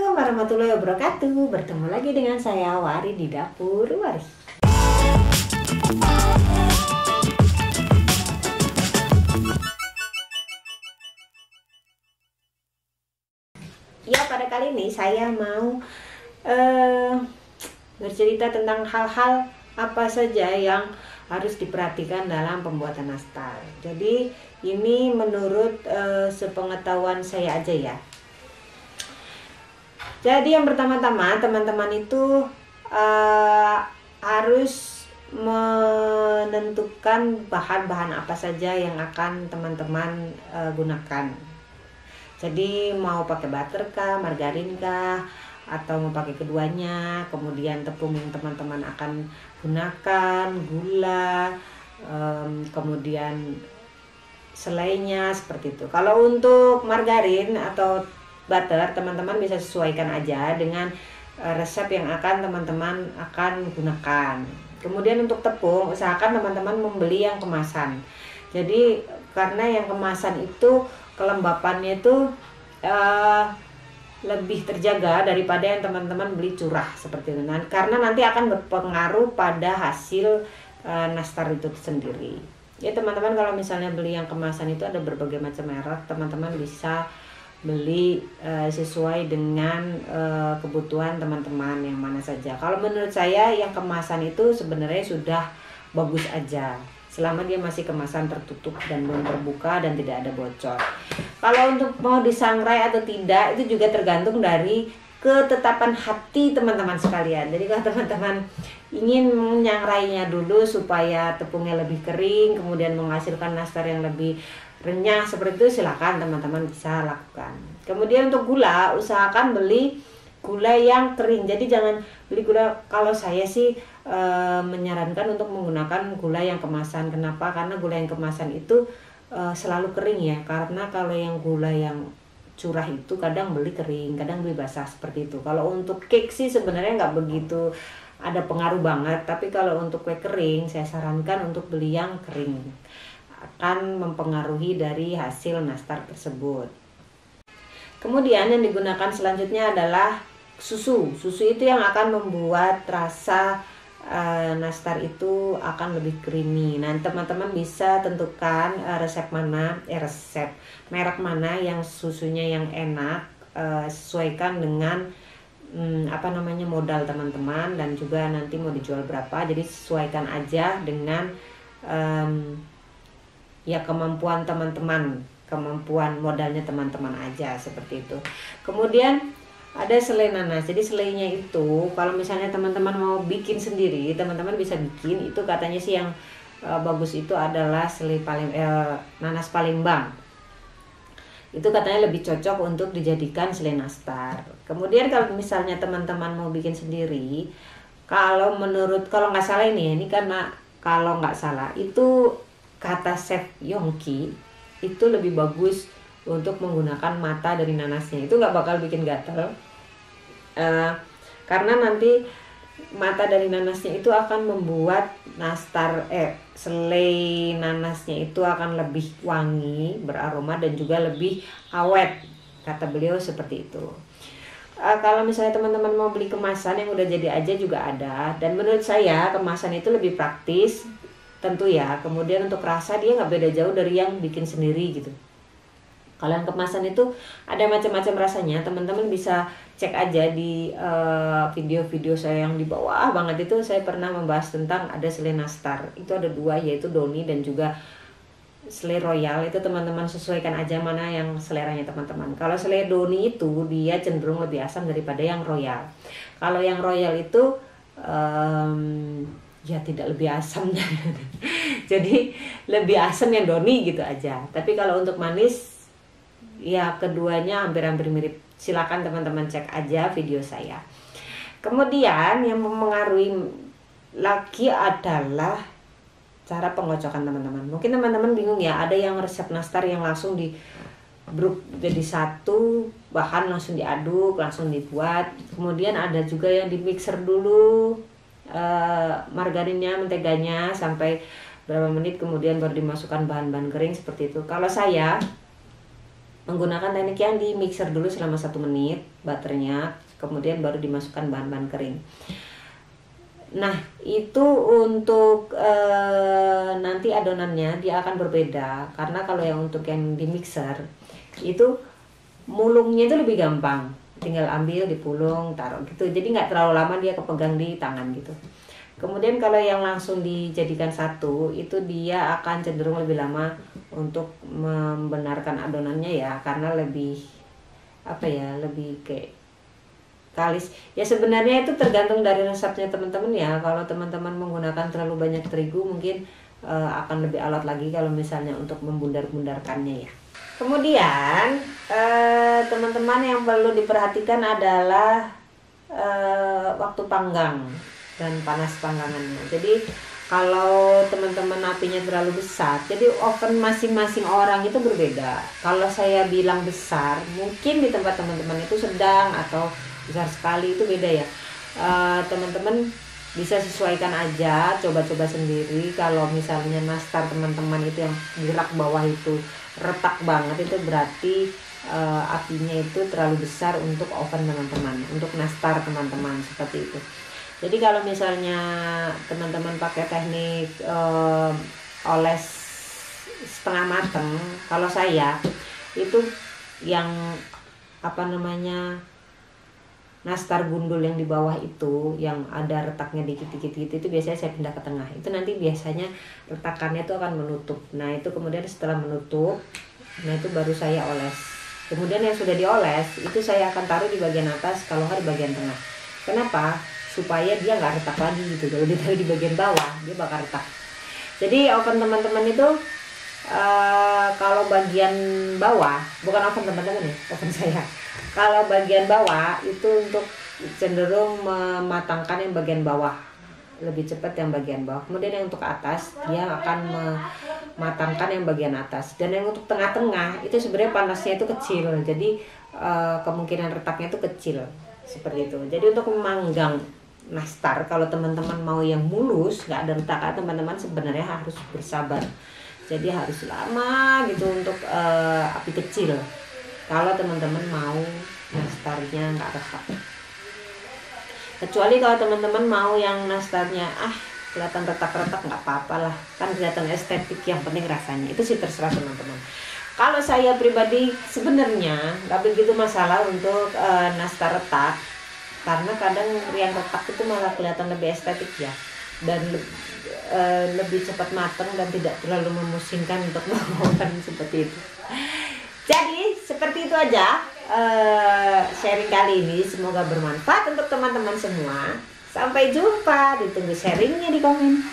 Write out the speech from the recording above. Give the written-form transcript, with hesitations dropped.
Assalamualaikum warahmatullahi wabarakatuh. Bertemu lagi dengan saya Wari di Dapur Wari. Ya, pada kali ini saya mau bercerita tentang hal-hal apa saja yang harus diperhatikan dalam pembuatan nastar. Jadi ini menurut sepengetahuan saya aja ya. Jadi yang pertama-tama teman-teman itu harus menentukan bahan-bahan apa saja yang akan teman-teman gunakan. Jadi mau pakai butter kah, margarin kah, atau mau pakai keduanya. Kemudian tepung yang teman-teman akan gunakan, gula, kemudian selainya seperti itu. Kalau untuk margarin atau butter, teman-teman bisa sesuaikan aja dengan resep yang akan teman-teman akan gunakan. Kemudian untuk tepung, usahakan teman-teman membeli yang kemasan. Jadi karena yang kemasan itu kelembapannya itu lebih terjaga daripada yang teman-teman beli curah seperti itu. Karena nanti akan berpengaruh pada hasil nastar itu sendiri. Ya teman-teman, kalau misalnya beli yang kemasan itu ada berbagai macam merek, teman-teman bisa beli sesuai dengan kebutuhan teman-teman yang mana saja. Kalau menurut saya yang kemasan itu sebenarnya sudah bagus aja selama dia masih kemasan tertutup dan belum terbuka dan tidak ada bocor. Kalau untuk mau disangrai atau tidak itu juga tergantung dari ketetapan hati teman-teman sekalian. Jadi kalau teman-teman ingin menyangrainya dulu supaya tepungnya lebih kering, kemudian menghasilkan nastar yang lebih renyah seperti itu, silakan teman-teman bisa lakukan. Kemudian untuk gula, usahakan beli gula yang kering. Jadi jangan beli gula, kalau saya sih menyarankan untuk menggunakan gula yang kemasan. Kenapa? Karena gula yang kemasan itu selalu kering ya. Karena kalau yang gula yang curah itu kadang beli kering, kadang beli basah seperti itu. Kalau untuk cake sih sebenarnya nggak begitu ada pengaruh banget. Tapi kalau untuk kue kering, saya sarankan untuk beli yang kering. Akan mempengaruhi dari hasil nastar tersebut. Kemudian yang digunakan selanjutnya adalah susu. Susu itu yang akan membuat rasa nastar itu akan lebih creamy. Nah, teman-teman bisa tentukan merek mana yang susunya yang enak, sesuaikan dengan modal teman-teman dan juga nanti mau dijual berapa. Jadi sesuaikan aja dengan kemampuan teman-teman, kemampuan modalnya teman-teman aja seperti itu. Kemudian ada selai nanas. Jadi selainya itu kalau misalnya teman-teman mau bikin sendiri, teman-teman bisa bikin. Itu katanya sih yang bagus itu adalah selai nanas Palembang. Itu katanya lebih cocok untuk dijadikan selai nastar. Kemudian kalau misalnya teman-teman mau bikin sendiri, kalau nggak salah ini karena kalau nggak salah itu kata Chef Yongki itu lebih bagus untuk menggunakan mata dari nanasnya. Itu nggak bakal bikin gatal karena nanti mata dari nanasnya itu akan membuat selai nanasnya itu akan lebih wangi, beraroma dan juga lebih awet, kata beliau seperti itu. Kalau misalnya teman-teman mau beli kemasan yang udah jadi aja juga ada, dan menurut saya kemasan itu lebih praktis tentu ya. Kemudian untuk rasa dia nggak beda jauh dari yang bikin sendiri gitu. Kalau yang kemasan itu ada macam-macam rasanya, teman-teman bisa cek aja di video-video saya yang di bawah banget itu. Saya pernah membahas tentang ada selai nastar, itu ada dua, yaitu Doni dan juga selai royal. Itu teman-teman sesuaikan aja mana yang seleranya teman-teman. Kalau selai Doni itu dia cenderung lebih asam daripada yang royal. Kalau yang royal itu tidak lebih asam. Jadi lebih asam yang Doni gitu aja. Tapi kalau untuk manis ya keduanya hampir-hampir mirip. Silakan teman-teman cek aja video saya. Kemudian yang mempengaruhi lagi adalah cara pengocokan teman-teman. Mungkin teman-teman bingung ya, ada yang resep nastar yang langsung di grup jadi satu, bahan langsung diaduk, langsung dibuat. Kemudian ada juga yang di mixer dulu margarinnya, menteganya sampai berapa menit, kemudian baru dimasukkan bahan-bahan kering seperti itu. Kalau saya menggunakan teknik yang di mixer dulu selama 1 menit butternya, kemudian baru dimasukkan bahan-bahan kering. Nah itu untuk nanti adonannya dia akan berbeda, karena kalau yang untuk yang di mixer itu mulungnya itu lebih gampang, tinggal ambil dipulung taruh gitu, jadi nggak terlalu lama dia kepegang di tangan gitu. Kemudian kalau yang langsung dijadikan satu itu dia akan cenderung lebih lama untuk membenarkan adonannya ya, karena lebih lebih kayak kalis ya. Sebenarnya itu tergantung dari resepnya teman-teman ya. Kalau teman-teman menggunakan terlalu banyak terigu mungkin akan lebih alot lagi kalau misalnya untuk membundar-bundarkannya ya. Kemudian teman-teman yang perlu diperhatikan adalah waktu panggang dan panas panggangannya. Jadi kalau teman-teman apinya terlalu besar, jadi oven masing-masing orang itu berbeda. Kalau saya bilang besar, mungkin di tempat teman-teman itu sedang atau besar sekali, itu beda ya. Teman-teman bisa sesuaikan aja, coba-coba sendiri. Kalau misalnya nastar teman-teman itu yang di rak bawah itu retak banget, itu berarti apinya itu terlalu besar untuk oven teman-teman, untuk nastar teman-teman, seperti itu. Jadi kalau misalnya teman-teman pakai teknik oles setengah mateng, kalau saya itu yang nastar gundul yang di bawah itu yang ada retaknya dikit-dikit gitu, itu biasanya saya pindah ke tengah. Itu nanti biasanya retakannya itu akan menutup. Nah itu kemudian setelah menutup, nah itu baru saya oles. Kemudian yang sudah dioles itu saya akan taruh di bagian atas, kalau nggak di bagian tengah. Kenapa? Supaya dia nggak retak lagi gitu. Kalau ditaruh di bagian bawah dia bakal retak. Jadi oven teman-teman itu kalau bagian bawah, bukan oven teman-teman ya, oven saya. Kalau bagian bawah itu untuk cenderung mematangkan yang bagian bawah, lebih cepat yang bagian bawah. Kemudian yang untuk atas dia akan mematangkan yang bagian atas. Dan yang untuk tengah-tengah itu sebenarnya panasnya itu kecil, jadi kemungkinan retaknya itu kecil, seperti itu. Jadi untuk memanggang nastar, kalau teman-teman mau yang mulus nggak ada retakan, teman-teman sebenarnya harus bersabar. Jadi harus lama gitu untuk api kecil kalau teman-teman mau nastarnya nggak retak. Kecuali kalau teman-teman mau yang nastarnya kelihatan retak-retak, nggak apa-apa lah, kan kelihatan estetik, yang penting rasanya. Itu sih terserah teman-teman. Kalau saya pribadi sebenarnya nggak begitu masalah untuk nastar retak, karena kadang yang retak itu malah kelihatan lebih estetik ya, dan lebih cepat matang dan tidak terlalu memusingkan untuk menggunakan seperti itu. Jadi seperti itu aja sharing kali ini, semoga bermanfaat untuk teman-teman semua. Sampai jumpa, ditunggu sharingnya di komen.